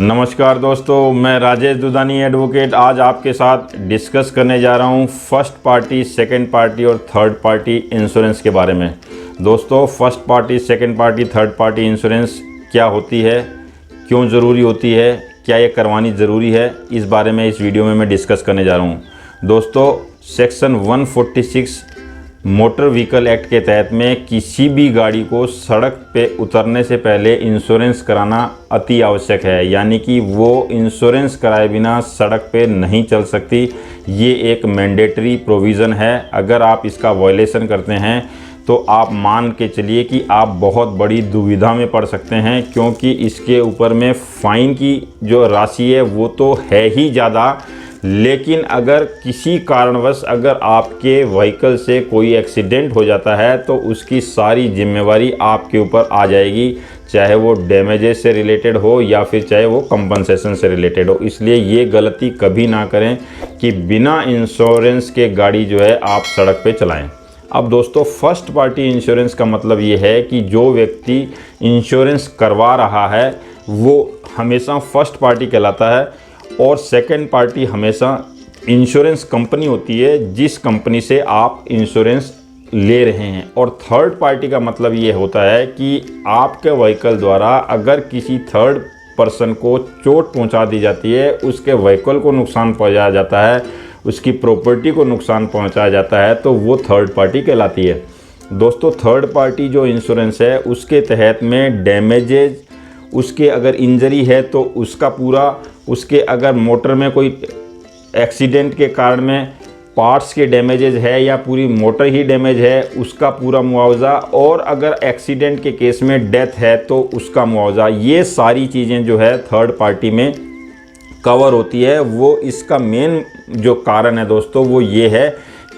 नमस्कार दोस्तों, मैं राजेश दुधानी एडवोकेट आज आपके साथ डिस्कस करने जा रहा हूं फर्स्ट पार्टी, सेकंड पार्टी और थर्ड पार्टी इंश्योरेंस के बारे में। दोस्तों, first party, second party, third party insurance क्या होती है, क्यों ज़रूरी होती है, क्या ये करवानी ज़रूरी है, इस बारे में इस वीडियो में मैं डिस्कस करने जा रहा हूँ। दोस्तों, सेक्शन 146 मोटर व्हीकल एक्ट के तहत में किसी भी गाड़ी को सड़क पे उतरने से पहले इंश्योरेंस कराना अति आवश्यक है, यानी कि वो इंश्योरेंस कराए बिना सड़क पे नहीं चल सकती। ये एक मैंडेटरी प्रोविज़न है। अगर आप इसका वायलेशन करते हैं तो आप मान के चलिए कि आप बहुत बड़ी दुविधा में पड़ सकते हैं, क्योंकि इसके ऊपर में फ़ाइन की जो राशि है वो तो है ही ज़्यादा, लेकिन अगर किसी कारणवश अगर आपके व्हीकल से कोई एक्सीडेंट हो जाता है तो उसकी सारी जिम्मेवारी आपके ऊपर आ जाएगी, चाहे वो डैमेजेस से रिलेटेड हो या फिर चाहे वो कंपनसेशन से रिलेटेड हो। इसलिए ये गलती कभी ना करें कि बिना इंश्योरेंस के गाड़ी जो है आप सड़क पे चलाएं। अब दोस्तों, फर्स्ट पार्टी इंश्योरेंस का मतलब ये है कि जो व्यक्ति इंश्योरेंस करवा रहा है वो हमेशा फर्स्ट पार्टी कहलाता है, और सेकंड पार्टी हमेशा इंश्योरेंस कंपनी होती है जिस कंपनी से आप इंश्योरेंस ले रहे हैं। और थर्ड पार्टी का मतलब ये होता है कि आपके व्हीकल द्वारा अगर किसी थर्ड पर्सन को चोट पहुंचा दी जाती है, उसके व्हीकल को नुकसान पहुंचाया जाता है, उसकी प्रॉपर्टी को नुकसान पहुंचाया जाता है, तो वो थर्ड पार्टी कहलाती है। दोस्तों, थर्ड पार्टी जो इंश्योरेंस है उसके तहत में डैमेजेज, उसके अगर इंजरी है तो उसका पूरा, उसके अगर मोटर में कोई एक्सीडेंट के कारण में पार्ट्स के डैमेजेज है या पूरी मोटर ही डैमेज है उसका पूरा मुआवजा, और अगर एक्सीडेंट के केस में डेथ है तो उसका मुआवजा। ये सारी चीज़ें जो है थर्ड पार्टी में कवर होती है। वो इसका मेन जो कारण है दोस्तों वो ये है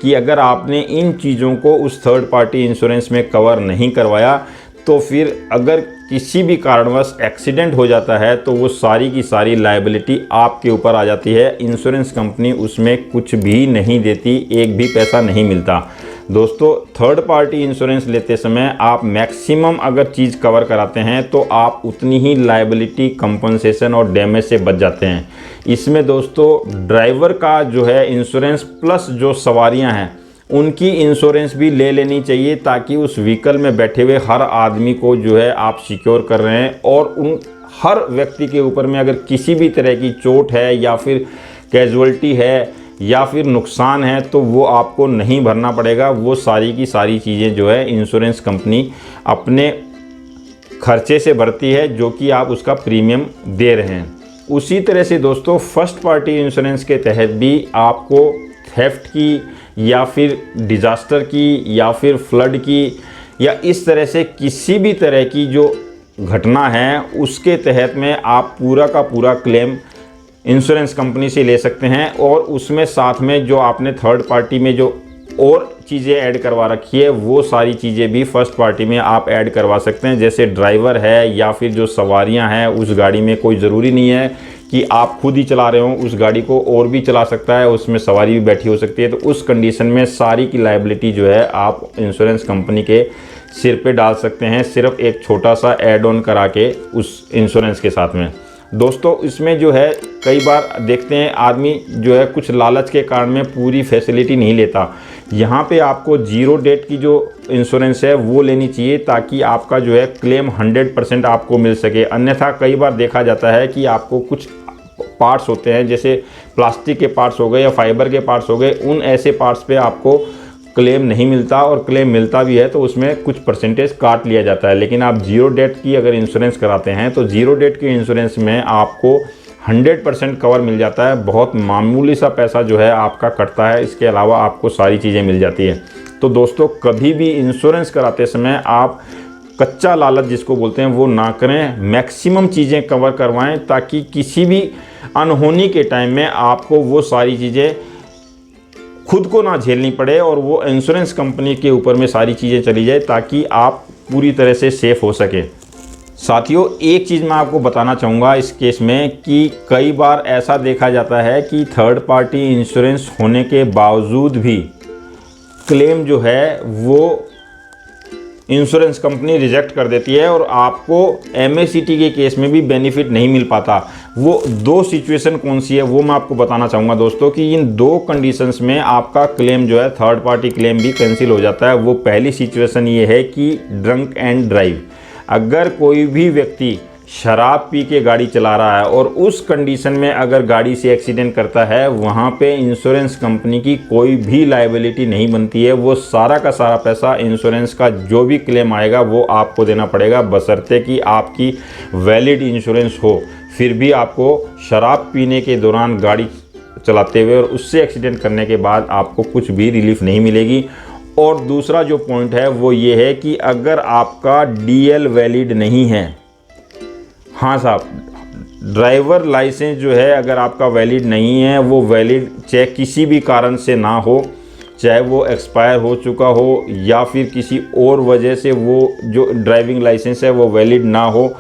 कि अगर आपने इन चीज़ों को उस थर्ड पार्टी इंश्योरेंस में कवर नहीं करवाया तो फिर अगर किसी भी कारणवश एक्सीडेंट हो जाता है तो वो सारी की सारी लायबिलिटी आपके ऊपर आ जाती है। इंश्योरेंस कंपनी उसमें कुछ भी नहीं देती, एक भी पैसा नहीं मिलता। दोस्तों, थर्ड पार्टी इंश्योरेंस लेते समय आप मैक्सिमम अगर चीज़ कवर कराते हैं तो आप उतनी ही लायबिलिटी, कंपनसेशन और डैमेज से बच जाते हैं। इसमें दोस्तों ड्राइवर का जो है इंश्योरेंस प्लस जो सवारियाँ हैं उनकी इंश्योरेंस भी ले लेनी चाहिए, ताकि उस व्हीकल में बैठे हुए हर आदमी को जो है आप सिक्योर कर रहे हैं, और उन हर व्यक्ति के ऊपर में अगर किसी भी तरह की चोट है या फिर कैजुअल्टी है या फिर नुकसान है तो वो आपको नहीं भरना पड़ेगा। वो सारी की सारी चीज़ें जो है इंश्योरेंस कंपनी अपने खर्चे से भरती है, जो कि आप उसका प्रीमियम दे रहे हैं। उसी तरह से दोस्तों, फर्स्ट पार्टी इंश्योरेंस के तहत भी आपको थेफ्ट की या फिर डिज़ास्टर की या फिर फ्लड की या इस तरह से किसी भी तरह की जो घटना है उसके तहत में आप पूरा का पूरा क्लेम इंश्योरेंस कंपनी से ले सकते हैं। और उसमें साथ में जो आपने थर्ड पार्टी में जो और चीज़ें ऐड करवा रखी है वो सारी चीज़ें भी फर्स्ट पार्टी में आप ऐड करवा सकते हैं। जैसे ड्राइवर है या फिर जो सवारियां हैं उस गाड़ी में, कोई ज़रूरी नहीं है कि आप खुद ही चला रहे हो, उस गाड़ी को और भी चला सकता है, उसमें सवारी भी बैठी हो सकती है। तो उस कंडीशन में सारी की लायबिलिटी जो है आप इंश्योरेंस कंपनी के सिर पे डाल सकते हैं, सिर्फ एक छोटा सा ऐड ऑन करा के उस इंश्योरेंस के साथ में। दोस्तों, इसमें जो है कई बार देखते हैं आदमी जो है कुछ लालच के कारण में पूरी फैसिलिटी नहीं लेता। यहाँ पे आपको 0 डेट की जो इंश्योरेंस है वो लेनी चाहिए, ताकि आपका जो है क्लेम 100% आपको मिल सके। अन्यथा कई बार देखा जाता है कि आपको कुछ पार्ट्स होते हैं, जैसे प्लास्टिक के पार्ट्स हो गए या फाइबर के पार्ट्स हो गए, उन ऐसे पार्ट्स पे आपको क्लेम नहीं मिलता, और क्लेम मिलता भी है तो उसमें कुछ परसेंटेज काट लिया जाता है। लेकिन आप 0 डेट की अगर इंश्योरेंस कराते हैं तो 0 डेट के इंश्योरेंस में आपको 100% कवर मिल जाता है। बहुत मामूली सा पैसा जो है आपका कटता है, इसके अलावा आपको सारी चीज़ें मिल जाती है। तो दोस्तों, कभी भी इंश्योरेंस कराते समय आप कच्चा लालच जिसको बोलते हैं वो ना करें, मैक्सिमम चीज़ें कवर करवाएं, ताकि किसी भी अनहोनी के टाइम में आपको वो सारी चीज़ें खुद को ना झेलनी पड़े और वो इंश्योरेंस कंपनी के ऊपर में सारी चीज़ें चली जाए, ताकि आप पूरी तरह से सेफ़ हो सके। साथियों, एक चीज़ मैं आपको बताना चाहूँगा इस केस में कि कई बार ऐसा देखा जाता है कि थर्ड पार्टी इंश्योरेंस होने के बावजूद भी क्लेम जो है वो इंश्योरेंस कंपनी रिजेक्ट कर देती है और आपको एमएसीटी के केस में भी बेनिफिट नहीं मिल पाता। वो 2 सिचुएशन कौन सी है वो मैं आपको बताना चाहूँगा दोस्तों कि इन 2 कंडीशंस में आपका क्लेम जो है थर्ड पार्टी क्लेम भी कैंसिल हो जाता है। वो पहली सिचुएशन ये है कि ड्रंक एंड ड्राइव, अगर कोई भी व्यक्ति शराब पी के गाड़ी चला रहा है और उस कंडीशन में अगर गाड़ी से एक्सीडेंट करता है, वहाँ पे इंश्योरेंस कंपनी की कोई भी लायबिलिटी नहीं बनती है। वो सारा का सारा पैसा इंश्योरेंस का जो भी क्लेम आएगा वो आपको देना पड़ेगा, बशर्ते कि आपकी वैलिड इंश्योरेंस हो। फिर भी आपको शराब पीने के दौरान गाड़ी चलाते हुए और उससे एक्सीडेंट करने के बाद आपको कुछ भी रिलीफ नहीं मिलेगी। और दूसरा जो पॉइंट है वो ये है कि अगर आपका DL वैलिड नहीं है, हाँ साहब, ड्राइवर लाइसेंस जो है अगर आपका वैलिड नहीं है, वो वैलिड चाहे किसी भी कारण से ना हो, चाहे वो एक्सपायर हो चुका हो या फिर किसी और वजह से वो जो ड्राइविंग लाइसेंस है वो वैलिड ना हो,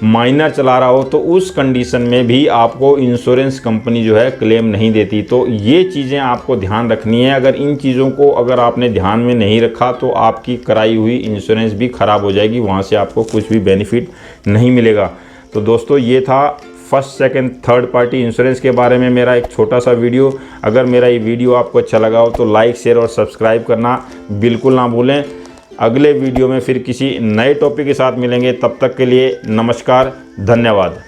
माइनर चला रहा हो, तो उस कंडीशन में भी आपको इंश्योरेंस कंपनी जो है क्लेम नहीं देती। तो ये चीज़ें आपको ध्यान रखनी है। अगर इन चीज़ों को अगर आपने ध्यान में नहीं रखा तो आपकी कराई हुई इंश्योरेंस भी ख़राब हो जाएगी, वहाँ से आपको कुछ भी बेनिफिट नहीं मिलेगा। तो दोस्तों ये था first second third party insurance के बारे में मेरा एक छोटा सा वीडियो। अगर मेरा ये वीडियो आपको अच्छा लगा हो तो लाइक शेयर और सब्सक्राइब करना बिल्कुल ना भूलें। अगले वीडियो में फिर किसी नए टॉपिक के साथ मिलेंगे, तब तक के लिए नमस्कार, धन्यवाद।